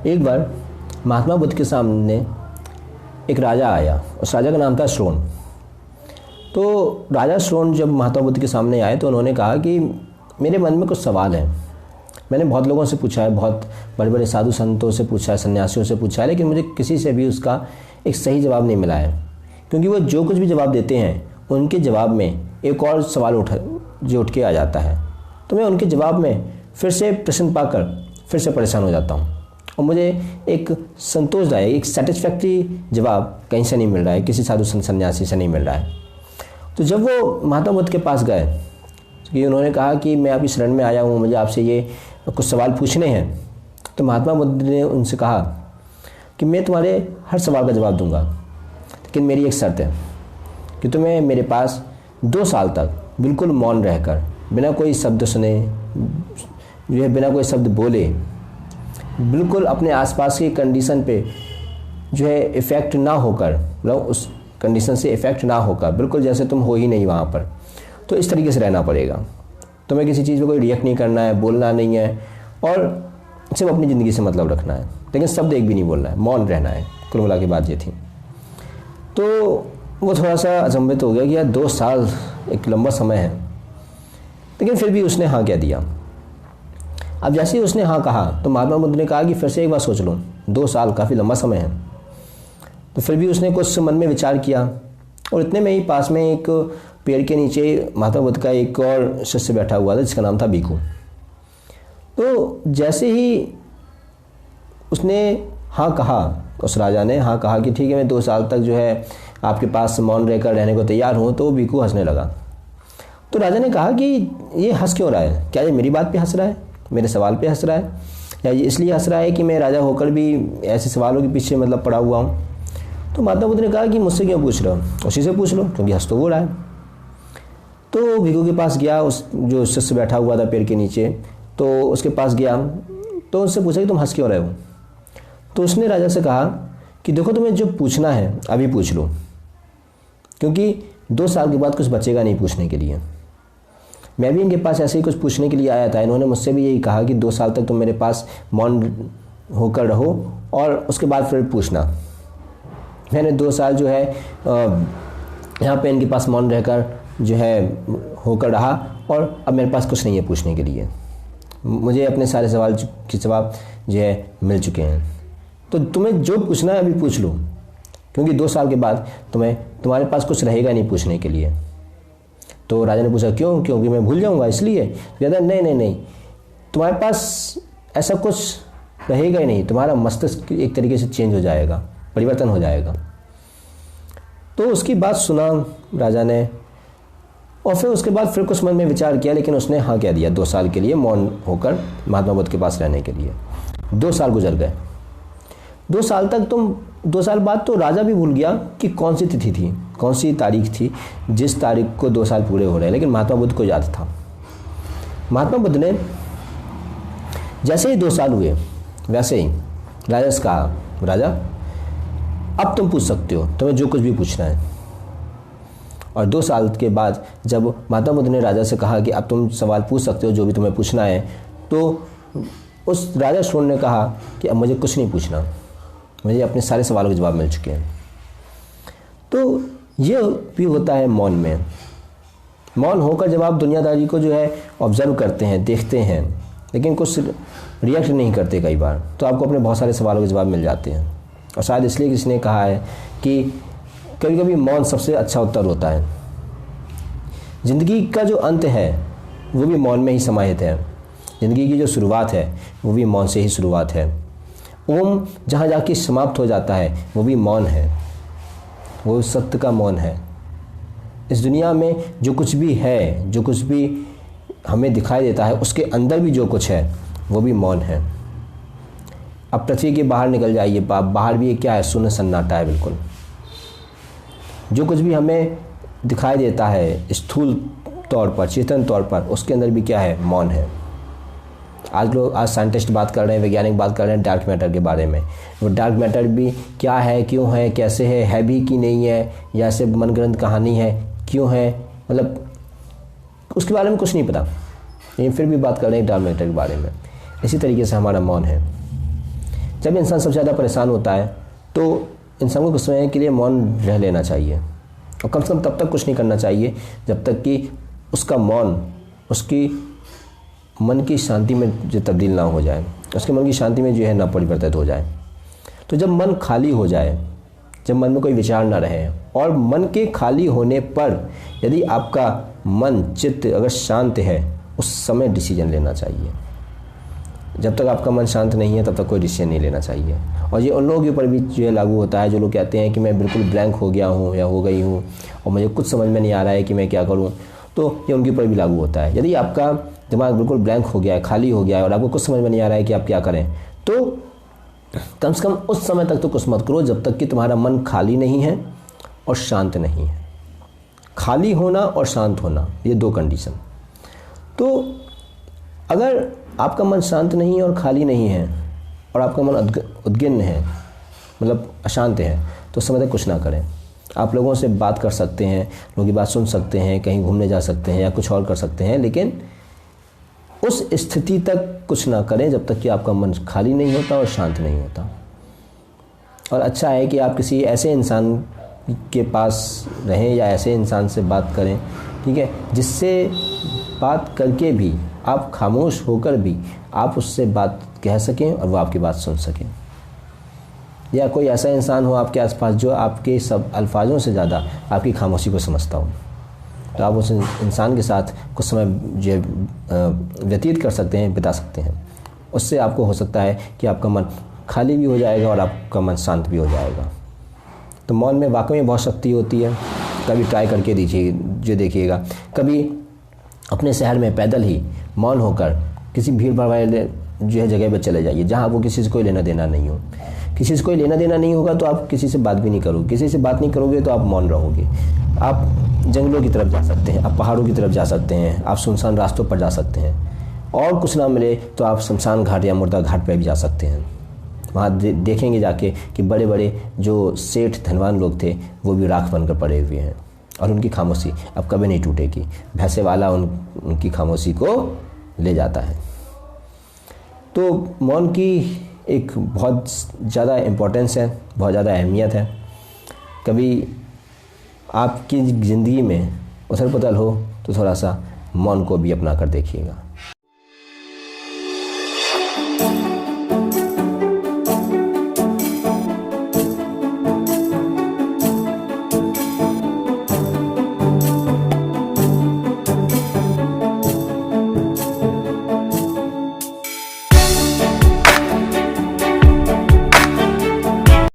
एक बार महात्मा बुद्ध के सामने एक राजा आया। उस राजा का नाम था श्रोण। तो राजा श्रोण जब महात्मा बुद्ध के सामने आए तो उन्होंने कहा कि मेरे मन में कुछ सवाल हैं। मैंने बहुत लोगों से पूछा है, बहुत बड़े बड़े साधु संतों से पूछा है, सन्यासियों से पूछा है, लेकिन मुझे किसी से भी उसका एक सही जवाब नहीं मिला है। क्योंकि वो जो कुछ भी जवाब देते हैं उनके जवाब में एक और सवाल उठ के आ जाता है। तो मैं उनके जवाब में फिर से प्रश्न पाकर फिर से परेशान हो जाता हूँ और मुझे एक संतोषदायक, एक सेटिस्फैक्ट्री जवाब कहीं से नहीं मिल रहा है, किसी साधु सन्यासी से नहीं मिल रहा है। तो जब वो महात्मा बुद्ध के पास गए कि उन्होंने कहा कि मैं आपकी शरण में आया हूँ, मुझे आपसे ये कुछ सवाल पूछने हैं, तो महात्मा बुद्ध ने उनसे कहा कि मैं तुम्हारे हर सवाल का जवाब दूंगा, लेकिन मेरी एक शर्त है कि तुम्हें मेरे पास 2 साल तक बिल्कुल मौन रहकर, बिना कोई शब्द सुने, जो है बिना कोई शब्द बोले, बिल्कुल अपने आसपास की कंडीशन पे जो है इफ़ेक्ट ना होकर, मतलब उस कंडीशन से इफ़ेक्ट ना होकर, बिल्कुल जैसे तुम हो ही नहीं वहाँ पर, तो इस तरीके से रहना पड़ेगा। तुम्हें किसी चीज़ पे कोई रिएक्ट नहीं करना है, बोलना नहीं है और सिर्फ अपनी ज़िंदगी से मतलब रखना है, लेकिन शब्द एक भी नहीं बोलना है, मौन रहना है। कुल मिला की बात ये थी। तो वो थोड़ा सा अचंभित हो गया कि यार 2 साल एक लंबा समय है, लेकिन फिर भी उसने हाँ कह दिया। अब जैसे ही उसने हाँ कहा तो महात्मा बुद्ध ने कहा कि फिर से एक बार सोच लो, 2 साल काफ़ी लंबा समय है। तो फिर भी उसने कुछ मन में विचार किया और इतने में ही पास में एक पेड़ के नीचे महात्मा बुद्ध का एक और शिष्य बैठा हुआ था जिसका नाम था भिक्खु। तो जैसे ही उसने हाँ कहा, उस राजा ने हाँ कहा कि ठीक है मैं 2 साल तक जो है आपके पास मौन रहकर रहने को तैयार हूँ, तो भिक्खु हंसने लगा। तो राजा ने कहा कि ये हंस क्यों रहा है? क्या ये मेरी बात पे हंस रहा है, मेरे सवाल पे हंस रहा है, या ये इसलिए हंस रहा है कि मैं राजा होकर भी ऐसे सवालों के पीछे मतलब पड़ा हुआ हूँ? तो महात्मा बुद्ध ने कहा कि मुझसे क्यों पूछ रहे हो, उसी से पूछ लो, क्योंकि हंस तो वो रहा है। तो भिक्खु के पास गया, उस जो शिष्य बैठा हुआ था पेड़ के नीचे, तो उसके पास गया तो उससे पूछा कि तुम हंस क्यों रहे हो? तो उसने राजा से कहा कि देखो तुम्हें जो पूछना है अभी पूछ लो, क्योंकि 2 साल के बाद कुछ बचेगा नहीं पूछने के लिए। मैं भी इनके पास ऐसे ही कुछ पूछने के लिए आया था, इन्होंने मुझसे भी यही कहा कि 2 साल तक तुम मेरे पास मौन होकर रहो और उसके बाद फिर पूछना। मैंने 2 साल जो है यहाँ पे इनके पास मौन रहकर जो है होकर रहा और अब मेरे पास कुछ नहीं है पूछने के लिए। मुझे अपने सारे सवाल के जवाब जो है मिल चुके हैं। तो तुम्हें जो पूछना है अभी पूछ लो, क्योंकि 2 साल के बाद तुम्हारे पास कुछ रहेगा नहीं पूछने के लिए। तो राजा ने पूछा क्यों? क्योंकि मैं भूल जाऊंगा इसलिए? कहता नहीं, तुम्हारे पास ऐसा कुछ रहेगा ही नहीं, तुम्हारा मस्तिष्क एक तरीके से चेंज हो जाएगा, परिवर्तन हो जाएगा। तो उसकी बात सुना राजा ने और फिर उसके बाद फिर कुछ मन में विचार किया, लेकिन उसने हाँ कह दिया 2 साल के लिए मौन होकर महात्मा बुद्ध के पास रहने के लिए। 2 साल गुजर गए। 2 साल तक 2 साल बाद तो राजा भी भूल गया कि कौन सी तिथि थी, कौन सी तारीख थी जिस तारीख को 2 साल पूरे हो रहे हैं, लेकिन महात्मा बुद्ध को याद था। महात्मा बुद्ध ने जैसे ही 2 साल हुए वैसे ही राजा से कहा, राजा अब तुम पूछ सकते हो, तुम्हें जो कुछ भी पूछना है। और 2 साल के बाद जब महात्मा बुद्ध ने राजा से कहा कि अब तुम सवाल पूछ सकते हो जो भी तुम्हें पूछना है, तो उस राजा श्रोण ने कहा कि अब मुझे कुछ नहीं पूछना, मुझे अपने सारे सवालों के जवाब मिल चुके हैं। तो ये भी होता है मौन में। मौन होकर जब आप दुनियादारी को जो है ऑब्जर्व करते हैं, देखते हैं, लेकिन कुछ रिएक्ट नहीं करते कई बार, तो आपको अपने बहुत सारे सवालों के जवाब मिल जाते हैं। और शायद इसलिए किसी ने कहा है कि कभी कभी मौन सबसे अच्छा उत्तर होता है। ज़िंदगी का जो अंत है वो भी मौन में ही समाहित है। ज़िंदगी की जो शुरुआत है वो भी मौन से ही शुरुआत है। ओम जहाँ जाके समाप्त हो जाता है वो भी मौन है, वो सत्य का मौन है। इस दुनिया में जो कुछ भी है, जो कुछ भी हमें दिखाई देता है, उसके अंदर भी जो कुछ है वो भी मौन है। अब पृथ्वी के बाहर निकल जाइए, बाहर भी क्या है? शून्य सन्नाटा है बिल्कुल। जो कुछ भी हमें दिखाई देता है स्थूल तौर पर, चेतन तौर पर, उसके अंदर भी क्या है? मौन है। आज साइंटिस्ट बात कर रहे हैं, वैज्ञानिक बात कर रहे हैं डार्क मैटर के बारे में। वो डार्क मैटर भी क्या है, क्यों है, कैसे है भी कि नहीं है, या सिर्फ मनगढ़ंत कहानी है, क्यों है, मतलब उसके बारे में कुछ नहीं पता, लेकिन फिर भी बात कर रहे हैं डार्क मैटर के बारे में। इसी तरीके से हमारा मौन है। जब इंसान सबसे ज़्यादा परेशान होता है तो इंसान को कुछ समय के लिए मौन रह लेना चाहिए, और कम से कम तब तक कुछ नहीं करना चाहिए जब तक कि उसका मौन उसकी मन की शांति में जो तब्दील ना हो जाए, उसके मन की शांति में जो है ना परिवर्तित हो जाए। तो जब मन खाली हो जाए, जब मन में कोई विचार ना रहे, और मन के खाली होने पर यदि आपका मन चित्त अगर शांत है, उस समय डिसीजन लेना चाहिए। जब तक आपका मन शांत नहीं है तब तक कोई डिसीजन नहीं लेना चाहिए। और ये उन लोगों के ऊपर भी जो है लागू होता है जो लोग कहते हैं कि मैं बिल्कुल ब्लैंक हो गया हूँ या हो गई हूँ और मुझे कुछ समझ में नहीं आ रहा है कि मैं क्या करूँ, तो ये उनके ऊपर भी लागू होता है। यदि आपका दिमाग बिल्कुल ब्लैंक हो गया है, खाली हो गया है और आपको कुछ समझ में नहीं आ रहा है कि आप क्या करें, तो कम से कम उस समय तक तो कुछ मत करो जब तक कि तुम्हारा मन खाली नहीं है और शांत नहीं है। खाली होना और शांत होना, ये दो कंडीशन। तो अगर आपका मन शांत नहीं है और खाली नहीं है और आपका मन उद्गिन्न है, मतलब अशांत है, तो उस समय तक कुछ ना करें। आप लोगों से बात कर सकते हैं, लोगों की बात सुन सकते हैं, कहीं घूमने जा सकते हैं या कुछ और कर सकते हैं, लेकिन उस स्थिति तक कुछ ना करें जब तक कि आपका मन खाली नहीं होता और शांत नहीं होता। और अच्छा है कि आप किसी ऐसे इंसान के पास रहें या ऐसे इंसान से बात करें, ठीक है, जिससे बात करके भी आप खामोश होकर भी आप उससे बात कह सकें और वो आपकी बात सुन सकें। या कोई ऐसा इंसान हो आपके आसपास जो आपके सब अल्फाजों से ज़्यादा आपकी खामोशी को समझता हो, तो आप उस इंसान के साथ कुछ समय जो व्यतीत कर सकते हैं, बिता सकते हैं। उससे आपको हो सकता है कि आपका मन खाली भी हो जाएगा और आपका मन शांत भी हो जाएगा। तो मौन में वाकई में बहुत शक्ति होती है। कभी ट्राई करके देखिएगा। कभी अपने शहर में पैदल ही मौन होकर किसी भीड़ भाड़ वाले जो है जगह पर चले जाइए जहाँ आपको किसी से कोई लेना देना नहीं हो। किसी से कोई लेना देना नहीं होगा तो आप किसी से बात भी नहीं करोगे। किसी से बात नहीं करोगे तो आप मौन रहोगे। आप जंगलों की तरफ जा सकते हैं, आप पहाड़ों की तरफ जा सकते हैं, आप सुनसान रास्तों पर जा सकते हैं, और कुछ ना मिले तो आप शमशान घाट या मुर्दा घाट पर भी जा सकते हैं। वहाँ देखेंगे जाके कि बड़े बड़े जो सेठ धनवान लोग थे वो भी राख बनकर पड़े हुए हैं और उनकी खामोशी अब कभी नहीं टूटेगी। भैंसे वाला उनकी खामोशी को ले जाता है। तो मौन की एक बहुत ज़्यादा इम्पोर्टेंस है, बहुत ज़्यादा अहमियत है। कभी आपकी ज़िंदगी में उथल पुथल हो तो थोड़ा सा मौन को भी अपना कर देखिएगा।